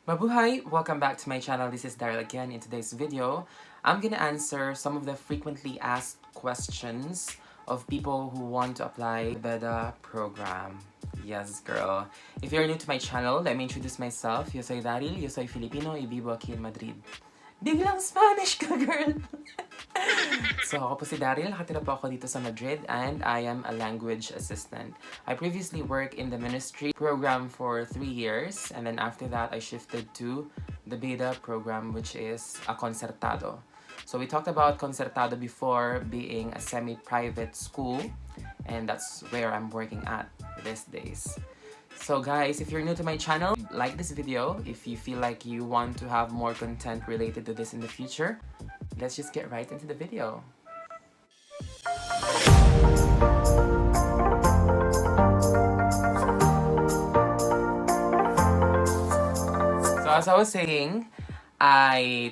Mabuhay! Welcome back to my channel. This is Daryll again. In today's video, I'm gonna answer some of the frequently asked questions of people who want to apply the BEDA program. Yes, girl. If you're new to my channel, let me introduce myself. Yo soy Daryll, yo soy Filipino, y vivo aquí en Madrid. Biglang Spanish ka, girl! So, ako po si Daryll. Nakatira po ako dito sa Madrid and I am a language assistant. I previously worked in the ministry program for 3 years and then after that, I shifted to the BEDA program, which is a concertado. So, we talked about concertado before being a semi-private school and that's where I'm working at these days. So guys, if you're new to my channel, like this video. If you feel like you want to have more content related to this in the future, let's just get right into the video. So as I was saying,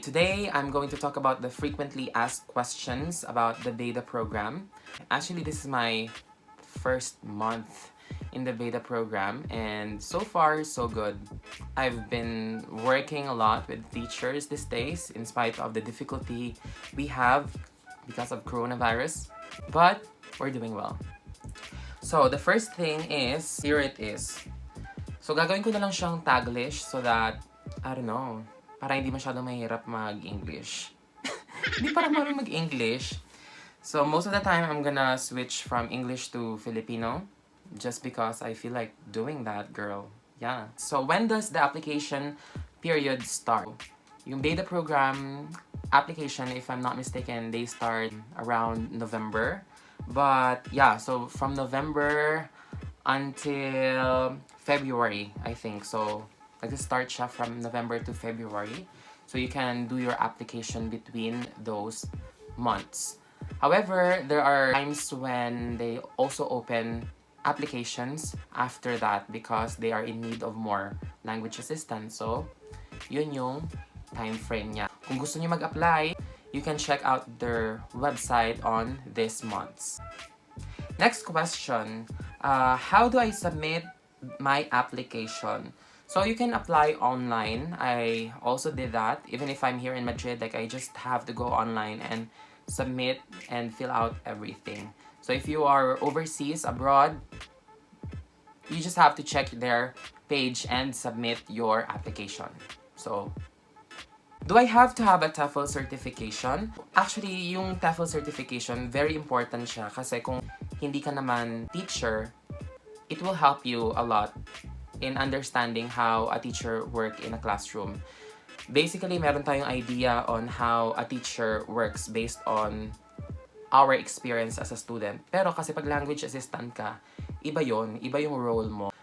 today I'm going to talk about the frequently asked questions about the BEDA program. Actually, this is my first month in the BEDA program and so far so good. I've been working a lot with teachers these days in spite of the difficulty we have because of coronavirus, but we're doing well. So the first thing is, here it is. So gagawin ko na lang siyang Taglish so that, I don't know, para hindi masyadong mahirap mag-English. Hindi para marunong mag-English. So most of the time, I'm gonna switch from English to Filipino just because I feel like doing that, girl. Yeah. So when does the application period start? Yung BEDA program application, if I'm not mistaken, they start around November. But yeah, so from November until February, I think. So nag-start siya from November to February. So you can do your application between those months. However, there are times when they also open applications after that because they are in need of more language assistance. So, yun yung time frame niya. Kung gusto niyo mag-apply, you can check out their website on this months. Next question, how do I submit my application? So you can apply online. I also did that. Even if I'm here in Madrid, like I just have to go online and submit and fill out everything. So if you are overseas, abroad, you just have to check their page and submit your application. So, do I have to have a TEFL certification? Actually, yung TEFL certification, very important siya kasi kung hindi ka naman teacher, it will help you a lot in understanding how a teacher work in a classroom. Basically, meron tayong idea on how a teacher works based on our experience as a student. Pero kasi pag language assistant ka, iba yung role mo.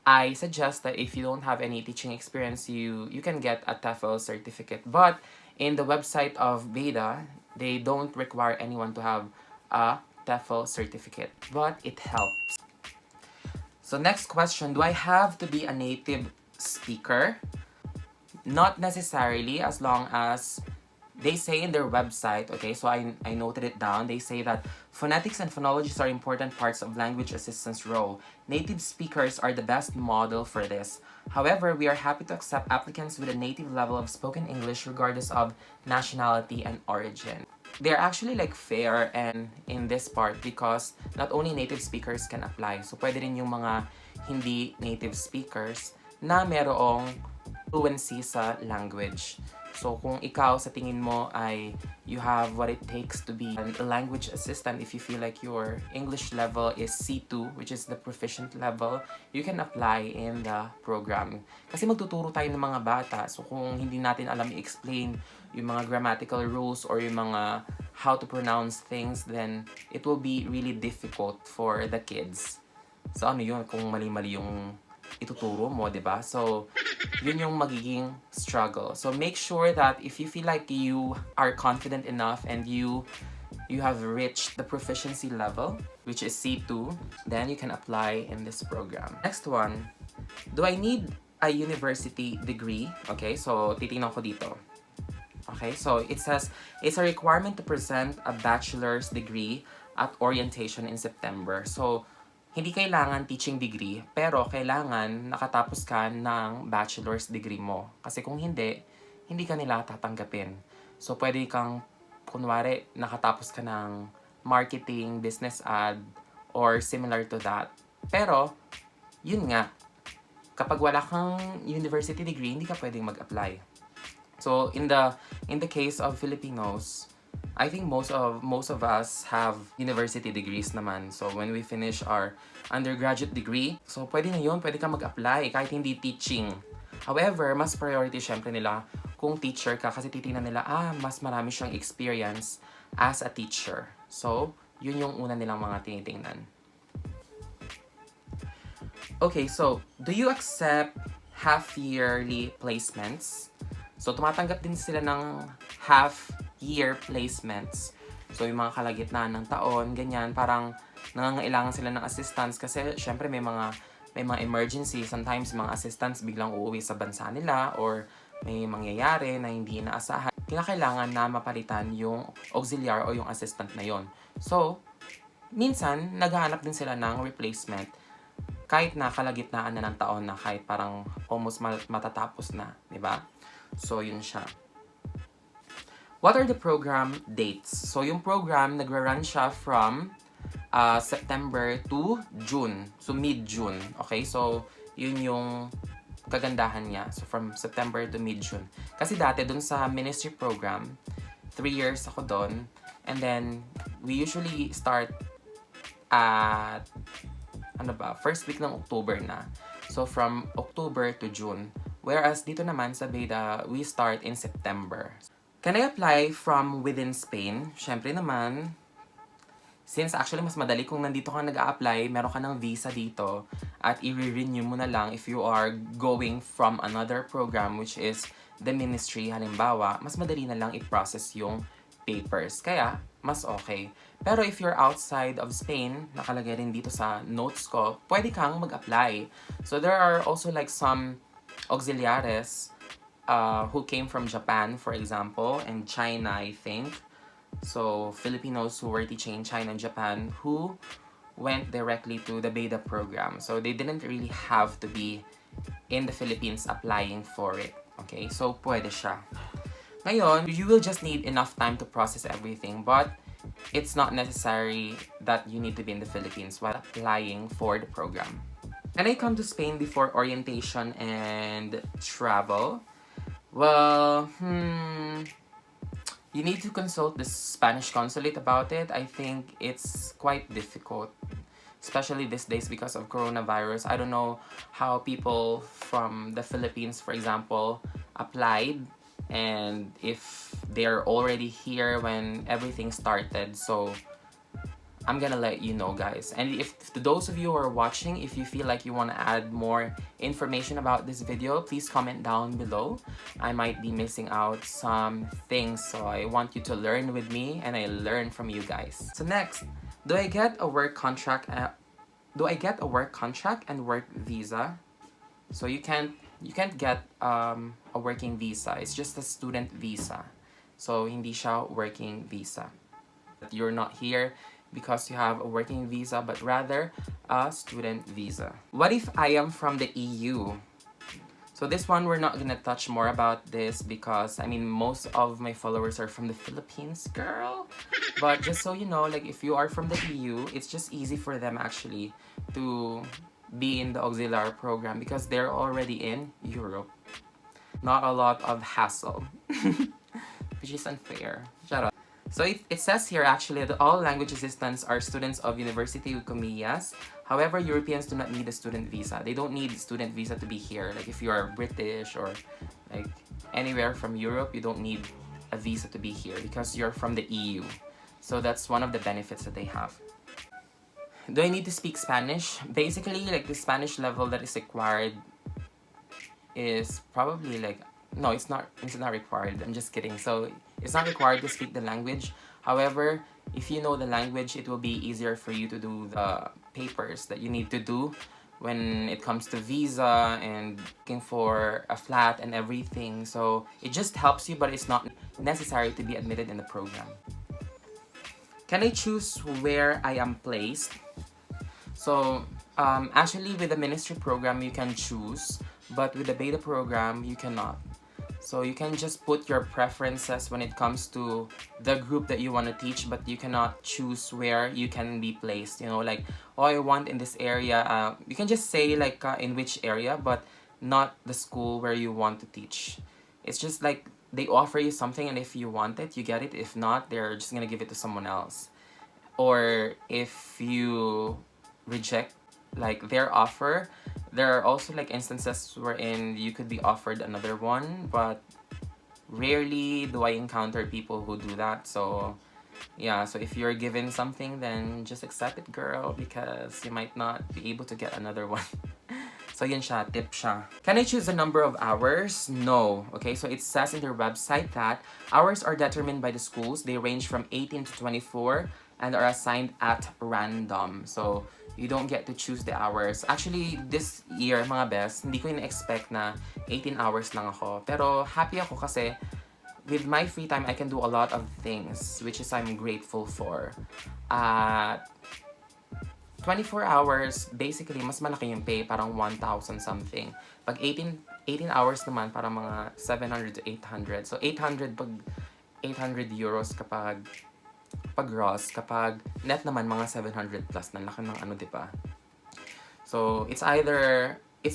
I suggest that if you don't have any teaching experience, you can get a TEFL certificate. But in the website of BEDA, they don't require anyone to have a TEFL certificate. But it helps. So next question, do I have to be a native speaker? Not necessarily, as long as they say in their website, okay, so I noted it down. They say that phonetics and phonologies are important parts of language assistance role. Native speakers are the best model for this. However, we are happy to accept applicants with a native level of spoken English regardless of nationality and origin. They're actually like fair and in this part because not only native speakers can apply. So pwede rin yung mga hindi native speakers na merong fluency sa language. So kung ikaw sa tingin mo ay you have what it takes to be a language assistant, if you feel like your English level is C2, which is the proficient level, you can apply in the program. Kasi magtuturo tayo ng mga bata. So kung hindi natin alam i-explain yung mga grammatical rules or yung mga how to pronounce things, then it will be really difficult for the kids. So ano yun kung mali-mali yung ituturo mo, diba? So, yun yung magiging struggle. So, make sure that if you feel like you are confident enough and you have reached the proficiency level, which is C2, then you can apply in this program. Next one, do I need a university degree? Okay, so titingnan ko dito. Okay, so it says, it's a requirement to present a bachelor's degree at orientation in September. So, hindi kailangan teaching degree, pero kailangan nakatapos ka ng bachelor's degree mo. Kasi kung hindi, hindi ka nila tatanggapin. So, pwede kang, kunwari, nakatapos ka ng marketing, business ad, or similar to that. Pero, yun nga, kapag wala kang university degree, hindi ka pwedeng mag-apply. So, in the case of Filipinos, I think most of us have university degrees naman. So when we finish our undergraduate degree, so pwede na yun, pwede ka mag-apply kahit hindi teaching. However, mas priority syempre nila kung teacher ka kasi titingnan nila, mas marami siyang experience as a teacher. So, yun yung una nilang mga tinitingnan. Okay, so, do you accept half-yearly placements? So, tumatanggap din sila ng half-year placements. So, yung mga kalagitnaan ng taon, ganyan, parang nangangailangan sila ng assistance kasi syempre may mga emergency. Sometimes mga assistants biglang uuwi sa bansa nila or may mangyayari na hindi inaasahan. Kinakailangan na mapalitan yung auxiliar o yung assistant na yon. So, minsan, naghahanap din sila ng replacement kahit na kalagitnaan na ng taon na kahit parang almost matatapos na, di ba? So, yun siya. What are the program dates? So, yung program, nagra-run siya from September to June. So, mid-June. Okay? So, yun yung kagandahan niya. So, from September to mid-June. Kasi dati, dun sa ministry program, 3 years ako dun. And then, we usually start at, first week ng October na. So, from October to June. Whereas dito naman sa BEDA, we start in September. Can I apply from within Spain? Syempre naman, since actually mas madali kung nandito ka nag-a-apply, meron ka ng visa dito at i-renew mo na lang if you are going from another program which is the ministry, halimbawa, mas madali na lang i-process yung papers. Kaya, mas okay. Pero if you're outside of Spain, nakalagay rin dito sa notes ko, pwede kang mag-apply. So there are also like some auxiliares who came from Japan, for example, and China, I think. So, Filipinos who were teaching in China and Japan who went directly to the BEDA program. So, they didn't really have to be in the Philippines applying for it. Okay? So, pwede siya. Ngayon, you will just need enough time to process everything, but it's not necessary that you need to be in the Philippines while applying for the program. Can I come to Spain before orientation and travel? Well, you need to consult the Spanish consulate about it. I think it's quite difficult, especially these days because of coronavirus. I don't know how people from the Philippines, for example, applied and if they're already here when everything started. So, I'm gonna let you know, guys. And if to those of you who are watching, if you feel like you want to add more information about this video, please comment down below. I might be missing out some things, so I want you to learn with me and I learn from you guys. So next, do I get a work contract? Do I get a work contract and work visa? So you can't get a working visa. It's just a student visa. So hindi siya working visa. You're not here because you have a working visa, but rather a student visa. What if I am from the EU? So this one, we're not gonna touch more about this because, I mean, most of my followers are from the Philippines, girl. But just so you know, like if you are from the EU, it's just easy for them actually to be in the auxiliary program because they're already in Europe. Not a lot of hassle, which is unfair. Shut up. So it says here actually that all language assistants are students of university with comillas. However, Europeans do not need a student visa. They don't need a student visa to be here. Like if you are British or like anywhere from Europe, you don't need a visa to be here because you're from the EU. So that's one of the benefits that they have. Do I need to speak Spanish? Basically, like the Spanish level that is required is probably like, no, it's not required. I'm just kidding. So it's not required to speak the language. However, if you know the language, it will be easier for you to do the papers that you need to do when it comes to visa and looking for a flat and everything. So it just helps you, but it's not necessary to be admitted in the program. Can I choose where I am placed? So, actually, with the ministry program, you can choose, but with the BEDA program, you cannot. So you can just put your preferences when it comes to the group that you want to teach, but you cannot choose where you can be placed. You know, like, oh, I want in this area. You can just say like in which area, but not the school where you want to teach. It's just like they offer you something, and if you want it, you get it. If not, they're just gonna give it to someone else. Or if you reject like their offer, there are also like instances wherein you could be offered another one, but rarely do I encounter people who do that. So yeah, so if you're given something, then just accept it, girl, because you might not be able to get another one. So yun siya, tip siya. Can I choose the number of hours? No. Okay, so it says in their website that hours are determined by the schools. They range from 18 to 24 and are assigned at random. So you don't get to choose the hours. Actually, this year, mga best, hindi ko in-expect na 18 hours lang ako. Pero happy ako kasi with my free time, I can do a lot of things, which is I'm grateful for. 24 hours, basically, mas malaki yung pay, parang 1,000 something. Pag 18 hours naman, parang mga 700 to 800. So, 800 pag 800 euros kapag gross, kapag net naman mga 700 plus, na laki ng ano, diba? So, it's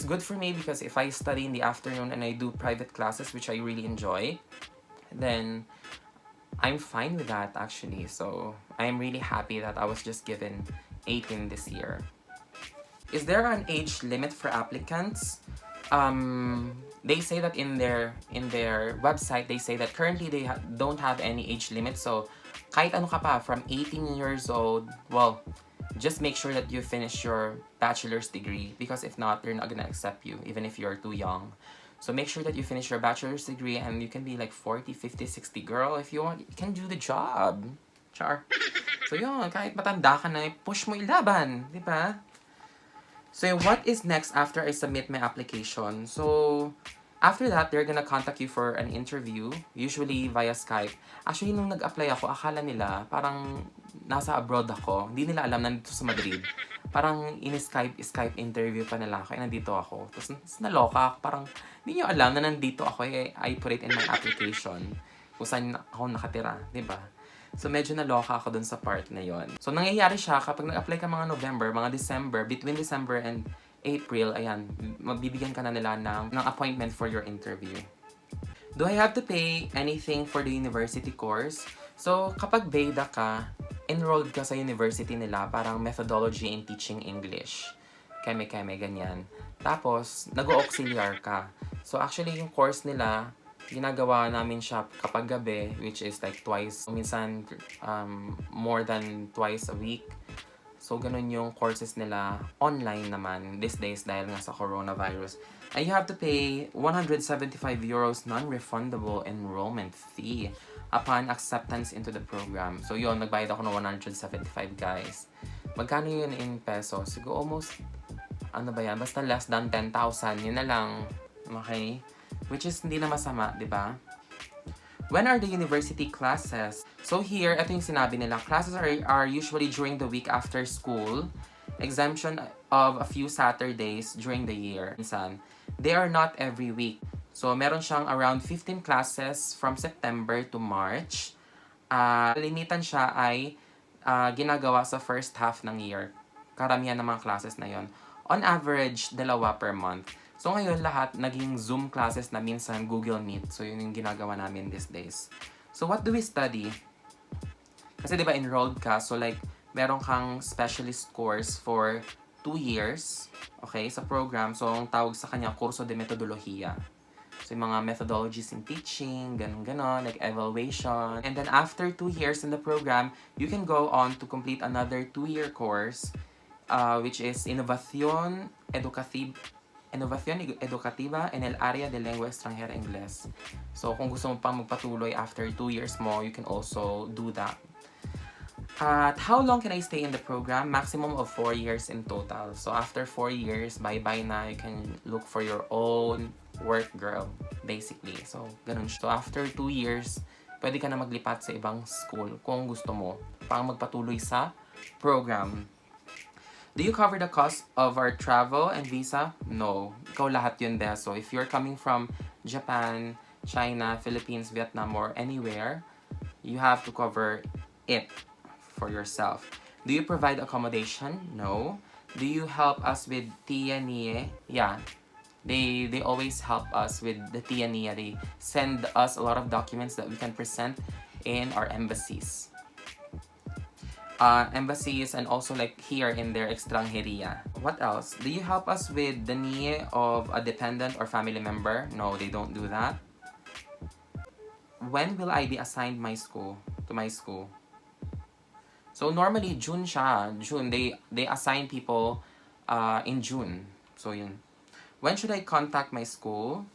good for me because if I study in the afternoon and I do private classes, which I really enjoy, then I'm fine with that actually. So, I'm really happy that I was just given 18 this year. Is there an age limit for applicants? They say that in their website, they say that currently they don't have any age limit. So, kahit ano ka pa, from 18 years old, well, just make sure that you finish your bachelor's degree, because if not, they're not gonna accept you, even if you're too young. So make sure that you finish your bachelor's degree, and you can be like 40, 50, 60, girl. If you want, you can do the job. Char. So yun, kahit matanda ka na, push mo ilaban, di ba? So what is next after I submit my application? So after that, they're gonna contact you for an interview, usually via Skype. Actually, nung nag-apply ako, akala nila parang nasa abroad ako. Hindi nila alam, nandito sa Madrid. Parang Skype interview pa nila ako, nandito ako. Tapos naloka ako, parang hindi nyo alam na nandito ako, I put it in my application kung saan ako nakatira, di ba? So, medyo naloka ako dun sa part na yon. So, nangyayari siya kapag nag-apply ka mga November, mga December, between December and April, ayan, mabibigyan ka na nila ng appointment for your interview. Do I have to pay anything for the university course? So, kapag BEDA ka, enrolled ka sa university nila, parang methodology in teaching English. Keme-keme, ganyan. Tapos, nag-auxiliar ka. So, actually, yung course nila, ginagawa namin siya kapag gabi, which is like twice, minsan more than twice a week. So, ganun yung courses nila online naman these days dahil nga sa coronavirus. And you have to pay 175 euros non-refundable enrollment fee upon acceptance into the program. So, yun, nagbayad ako ng 175, guys. Magkano yun in pesos? Siguro almost, ano ba yan? Basta less than 10,000. Yun na lang. Okay? Which is hindi na masama, di ba? When are the university classes? So here, ito yung sinabi nila. Classes are usually during the week after school. Exemption of a few Saturdays during the year. Minsan, they are not every week. So meron siyang around 15 classes from September to March. Limitan siya ay ginagawa sa first half ng year. Karamihan ng mga classes na yon. On average, 2 per month. So ngayon lahat naging Zoom classes na, minsan Google Meet. So yun yung ginagawa namin these days. So what do we study? Kasi diba enrolled ka, so like meron kang specialist course for 2 years, okay, sa program. So ang tawag sa kanya, kurso de metodolohiya. So yung mga methodologies in teaching, ganon, like evaluation. And then after 2 years in the program, you can go on to complete another 2-year course, which is Innovación Educativa en el área de lengua extranjera Ingles. So, kung gusto mo pang magpatuloy after 2 years mo, you can also do that. How long can I stay in the program? Maximum of 4 years in total. So, after 4 years, bye-bye na. You can look for your own work, girl. Basically. So, ganun siya. So, after 2 years, pwede ka na maglipat sa ibang school kung gusto mo pang magpatuloy sa program. Do you cover the cost of our travel and visa? No. Ikaw lahat yun, Bea. So, if you're coming from Japan, China, Philippines, Vietnam, or anywhere, you have to cover it for yourself. Do you provide accommodation? No. Do you help us with TNIE? Yeah. They always help us with the TNIE. They send us a lot of documents that we can present in our embassies. Embassies and also like here in their extranjeria. What else? Do you help us with the NIE of a dependent or family member? No, they don't do that. When will I be assigned to my school? So normally June siya. June, they assign people in June. So yun. When should I contact my school?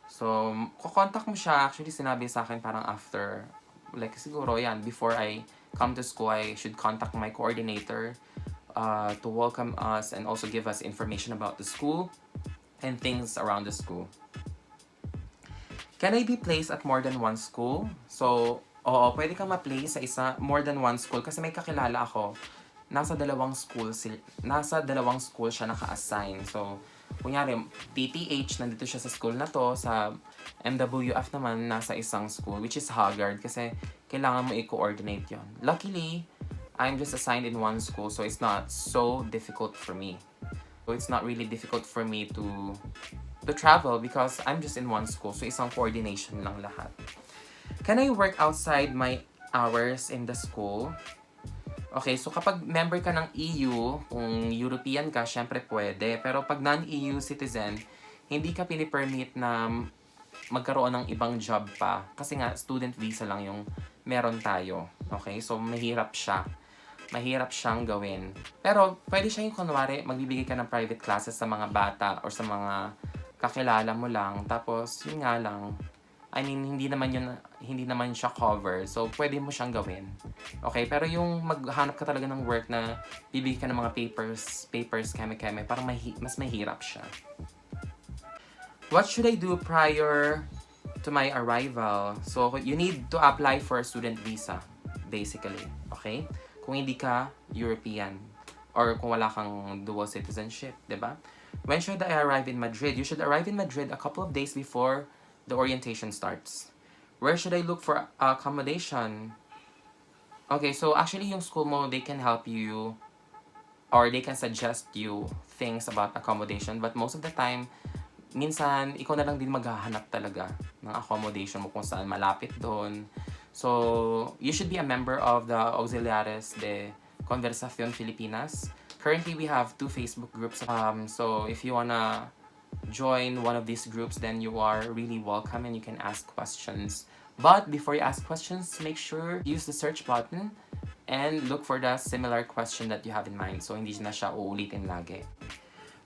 So, kukontak mo siya. Actually, sinabi sa akin parang after, like siguro yan, before I come to school, I should contact my coordinator to welcome us and also give us information about the school and things around the school. Can I be placed at more than one school? So, oo, pwede kang ma-place sa more than one school kasi may kakilala ako. Nasa dalawang school siya naka-assign. So, kunyari, PTH, nandito siya sa school na to, sa MWF naman, nasa isang school, which is Haggard, kasi kailangan mo i-coordinate yon. Luckily, I'm just assigned in one school, so it's not so difficult for me. So it's not really difficult for me to travel because I'm just in one school, so isang coordination lang lahat. Can I work outside my hours in the school? Okay, so kapag member ka ng EU, kung European ka, syempre pwede. Pero pag non-EU citizen, hindi ka pinipermit na magkaroon ng ibang job pa. Kasi nga, student visa lang yung meron tayo. Okay, so mahirap siya. Mahirap siyang gawin. Pero pwede siya yung kunwari, magbibigay ka ng private classes sa mga bata or sa mga kakilala mo lang. Tapos, yun nga lang, I mean, hindi naman siya cover. So, pwede mo siyang gawin. Okay, pero yung maghanap ka talaga ng work na bibigay ka ng mga papers, keme-keme, parang mas mahirap siya. What should I do prior to my arrival? So, you need to apply for a student visa, basically. Okay? Kung hindi ka European or kung wala kang dual citizenship, diba? When should I arrive in Madrid? You should arrive in Madrid a couple of days before the orientation starts. Where should I look for accommodation? Okay, so actually yung school mo, they can help you or they can suggest you things about accommodation, but most of the time, minsan, ikaw na lang din maghahanap talaga ng accommodation mo kung saan malapit doon. So, you should be a member of the Auxiliares de Conversación Filipinas. Currently, we have 2 Facebook groups. So, if you wanna join one of these groups, then you are really welcome and you can ask questions. But before you ask questions, make sure use the search button and look for the similar question that you have in mind. So, hindi na siya uulitin lagi.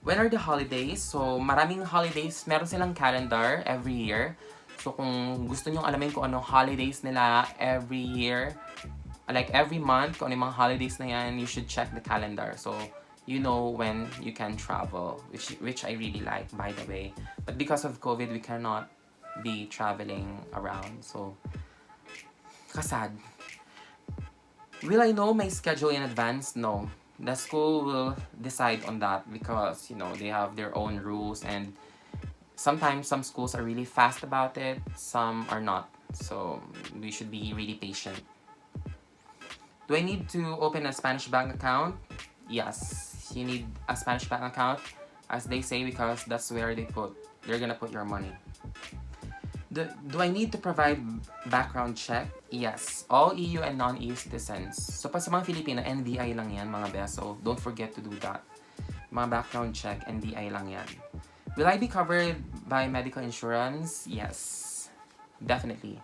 When are the holidays? So, maraming holidays. Meron silang calendar every year. So, kung gusto nyong alamin kung anong holidays nila every year, like every month, kung anong mga holidays na yan, you should check the calendar. So, you know when you can travel, which I really like, by the way. But because of COVID, we cannot be traveling around. So, kasad. Will I know my schedule in advance? No. The school will decide on that because, you know, they have their own rules and sometimes some schools are really fast about it, some are not. So, we should be really patient. Do I need to open a Spanish bank account? Yes, you need a Spanish bank account, as they say, because that's where they're gonna put your money. Do I need to provide background check? Yes, all EU and non-EU citizens. So, pa sa mga Filipino, NBI lang yan, mga beso. Don't forget to do that. Mga background check, NBI lang yan. Will I be covered by medical insurance? Yes, definitely.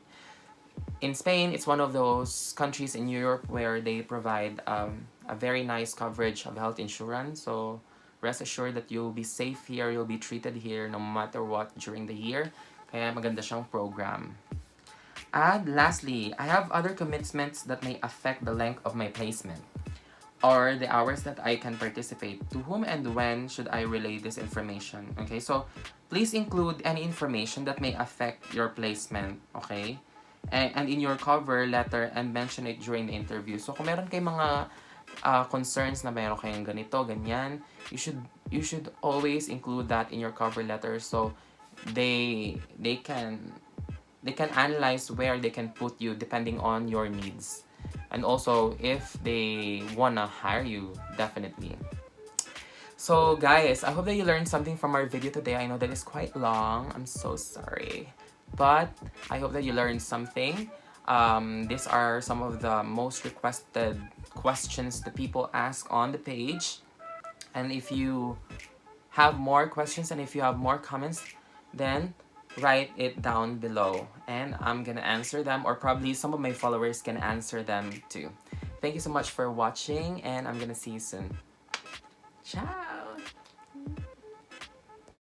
In Spain, it's one of those countries in Europe where they provide a very nice coverage of health insurance. So, rest assured that you'll be safe here, you'll be treated here no matter what during the year. Kaya maganda siyang program. And lastly, I have other commitments that may affect the length of my placement or the hours that I can participate. To whom and when should I relay this information? Okay, so please include any information that may affect your placement, okay? And in your cover letter and mention it during the interview. So kung meron kayong mga concerns na meron kayong ganito, ganyan, you should always include that in your cover letter, so they can analyze where they can put you depending on your needs, and also if they wanna hire you, definitely. So guys, I hope that you learned something from our video today. I know that it's quite long. I'm so sorry. But I hope that you learned something. These are some of the most requested questions that people ask on the page. And if you have more questions and if you have more comments, then write it down below. And I'm gonna answer them, or probably some of my followers can answer them too. Thank you so much for watching, and I'm gonna see you soon. Ciao!